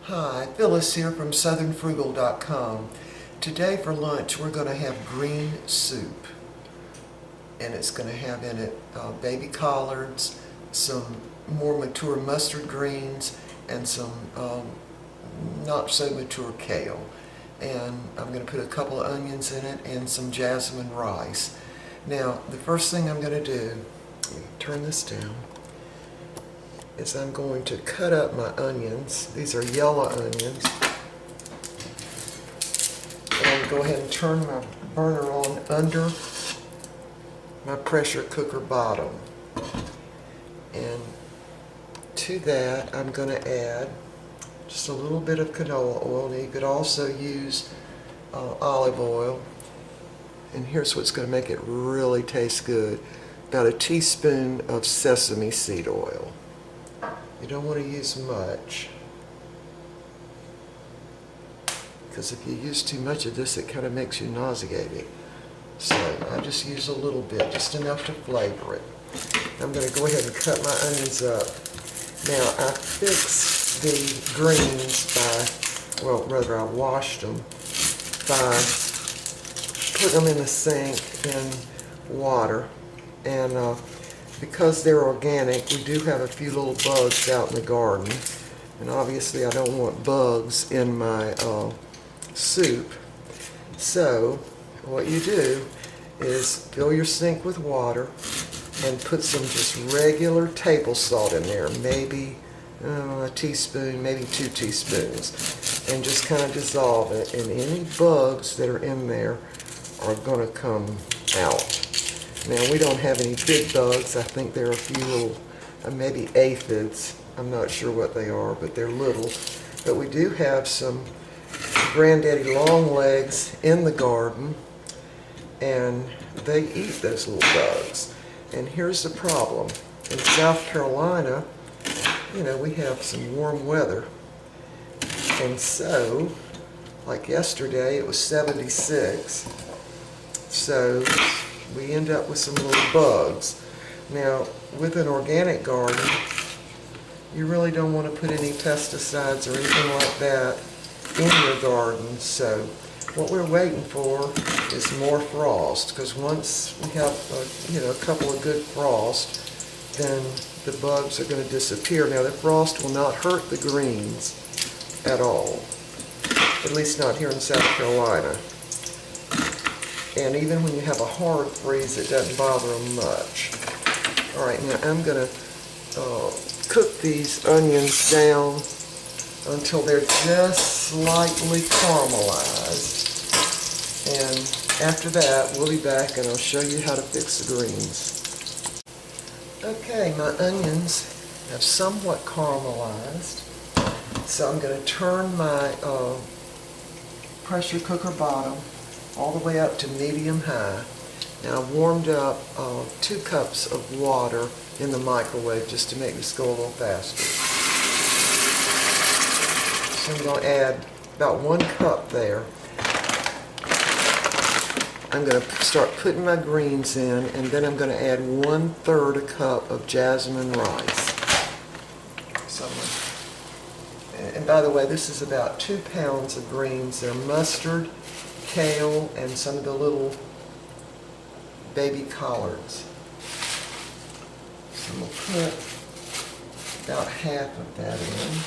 Hi, Phyllis here from southernfrugal.com. Today for lunch we're going to have green soup, and it's going to have in it baby collards, some more mature mustard greens, and some not so mature kale. And I'm going to put a couple of onions in it and some jasmine rice. Now the first thing I'm going to do, let me turn this down, is I'm going to cut up my onions. These are yellow onions. And I'm going to go ahead and turn my burner on under my pressure cooker bottom. And to that I'm going to add just a little bit of canola oil. Now you could also use olive oil. And here's what's going to make it really taste good. About a teaspoon of sesame seed oil. You don't want to use much, because if you use too much of this, it kind of makes you nauseated. So I just use a little bit, just enough to flavor it. I'm going to go ahead and cut my onions up. Now I fixed the greens by, well, rather I washed them by putting them in the sink in water. And because they're organic, we do have a few little bugs out in the garden, and obviously I don't want bugs in my soup. So what you do is fill your sink with water and put some just regular table salt in there, maybe a teaspoon, maybe 2 teaspoons, and just kind of dissolve it, and any bugs that are in there are going to come out. Now we don't have any big bugs. I think there are a few little, maybe aphids. I'm not sure what they are, but they're little. But we do have some granddaddy longlegs in the garden, and they eat those little bugs. And here's the problem. In South Carolina, you know, we have some warm weather. And so, like yesterday, it was 76. So we end up with some little bugs. Now, with an organic garden, you really don't want to put any pesticides or anything like that in your garden. So what we're waiting for is more frost, because once we have a couple of good frost, then the bugs are going to disappear. Now the frost will not hurt the greens at all, at least not here in South Carolina. And even when you have a hard freeze, it doesn't bother them much. All right, now I'm going to cook these onions down until they're just slightly caramelized. And after that, we'll be back and I'll show you how to fix the greens. Okay, my onions have somewhat caramelized. So I'm going to turn my pressure cooker bottom all the way up to medium high. Now I've warmed up 2 cups of water in the microwave just to make this go a little faster. So I'm going to add about 1 cup there. I'm going to start putting my greens in, and then I'm going to add 1/3 a cup of jasmine rice. So, and by the way, this is about 2 pounds of greens. They're mustard, kale, and some of the little baby collards. So we'll put about half of that in.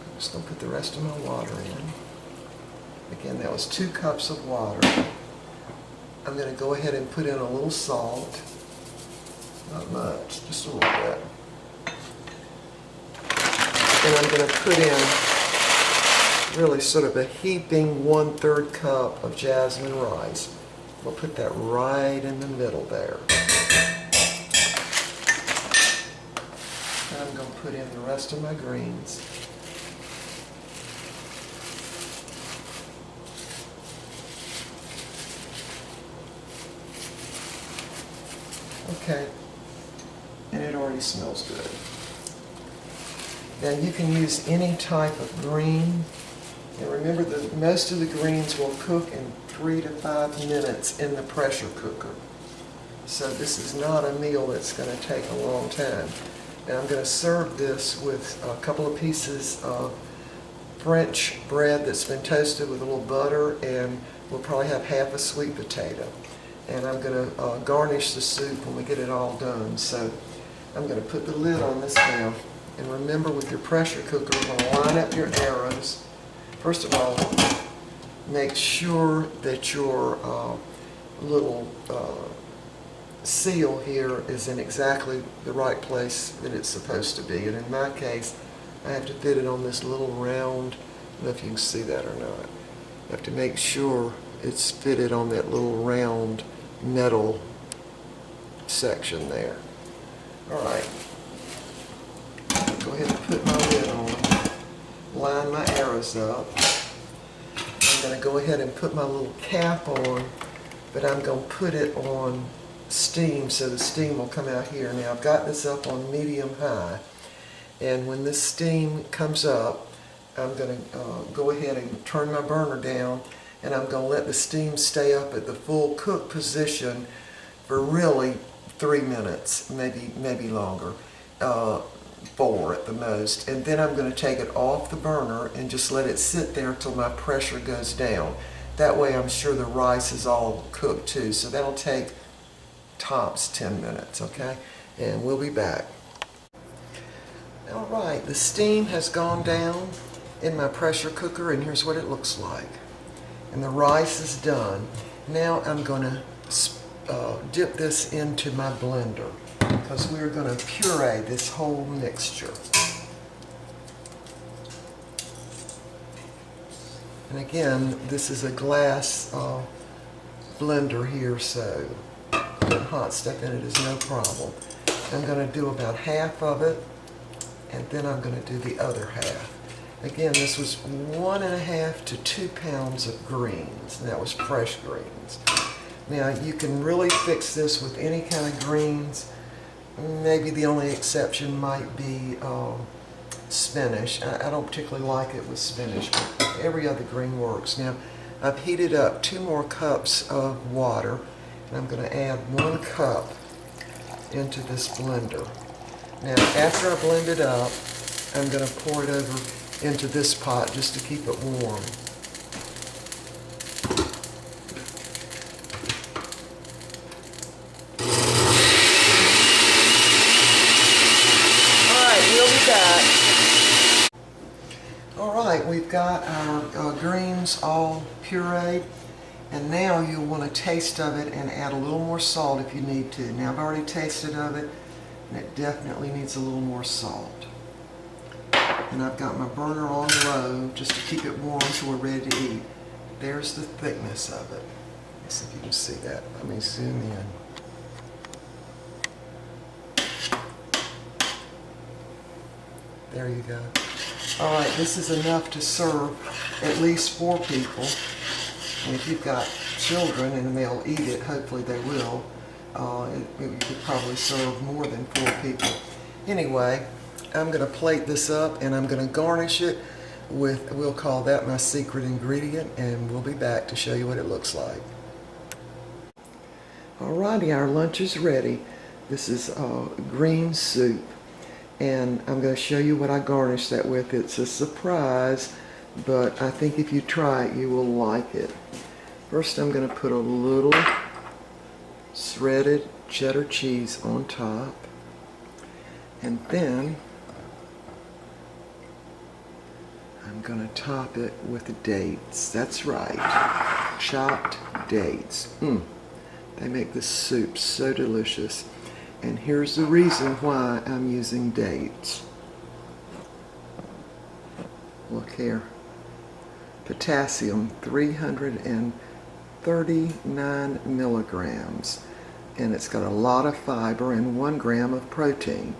I'm just going to put the rest of my water in. Again, that was 2 cups of water. I'm going to go ahead and put in a little salt. Not much, just a little bit. And I'm going to put in really sort of a heaping 1/3 cup of jasmine rice. We'll put that right in the middle there. And I'm going to put in the rest of my greens. Okay, and it already smells good. Now you can use any type of green, and remember that most of the greens will cook in 3 to 5 minutes in the pressure cooker. So this is not a meal that's going to take a long time. Now I'm going to serve this with a couple of pieces of French bread that's been toasted with a little butter, and we'll probably have half a sweet potato. And I'm going to garnish the soup when we get it all done. So I'm going to put the lid on this now. And remember, with your pressure cooker, you're going to line up your arrows. First of all, make sure that your little seal here is in exactly the right place that it's supposed to be. And in my case, I have to fit it on this little round. I don't know if you can see that or not. I have to make sure it's fitted on that little round metal section there. All right. Go ahead and put my lid on. Line my arrows up. I'm going to go ahead and put my little cap on, but I'm going to put it on steam so the steam will come out here. Now I've got this up on medium high, and when this steam comes up, I'm going to go ahead and turn my burner down, and I'm going to let the steam stay up at the full cook position for really 3 minutes, maybe longer, 4 at the most. And then I'm going to take it off the burner and just let it sit there till my pressure goes down. That way I'm sure the rice is all cooked too. So that'll take tops 10 minutes, okay? And we'll be back. All right, the steam has gone down in my pressure cooker, and here's what it looks like. And the rice is done. Now I'm going to dip this into my blender, because we're going to puree this whole mixture. And again, this is a glass blender here, so putting hot stuff in it is no problem. I'm going to do about half of it, and then I'm going to do the other half. Again, this was 1.5 to 2 pounds of greens, and that was fresh greens. Now, you can really fix this with any kind of greens. Maybe the only exception might be spinach. I don't particularly like it with spinach, but every other green works. Now, I've heated up 2 more cups of water, and I'm going to add 1 cup into this blender. Now, after I blend it up, I'm going to pour it over into this pot just to keep it warm. Alright, we've got our greens all pureed, and now you'll want a taste of it and add a little more salt if you need to. Now I've already tasted of it, and it definitely needs a little more salt. And I've got my burner on low just to keep it warm until we're ready to eat. There's the thickness of it. Let's see if you can see that. Let me zoom in. There you go. All right, this is enough to serve at least 4 people. And if you've got children and they'll eat it, hopefully they will, you could probably serve more than 4 people. Anyway, I'm going to plate this up, and I'm going to garnish it with, we'll call that my secret ingredient, and we'll be back to show you what it looks like. Alrighty, our lunch is ready. This is green soup. And I'm going to show you what I garnish that with. It's a surprise, but I think if you try it, you will like it. First, I'm going to put a little shredded cheddar cheese on top. And then I'm going to top it with dates. That's right, chopped dates. They make this soup so delicious. And here's the reason why I'm using dates. Look here. Potassium, 339 milligrams. And it's got a lot of fiber and 1 gram of protein.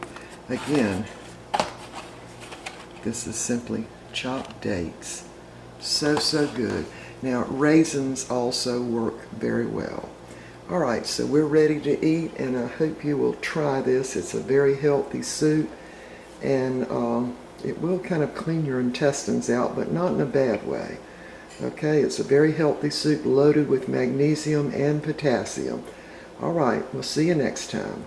Again, this is simply chopped dates. So good. Now, raisins also work very well. Alright, so we're ready to eat, and I hope you will try this. It's a very healthy soup, and it will kind of clean your intestines out, but not in a bad way. Okay, it's a very healthy soup loaded with magnesium and potassium. All right, we'll see you next time.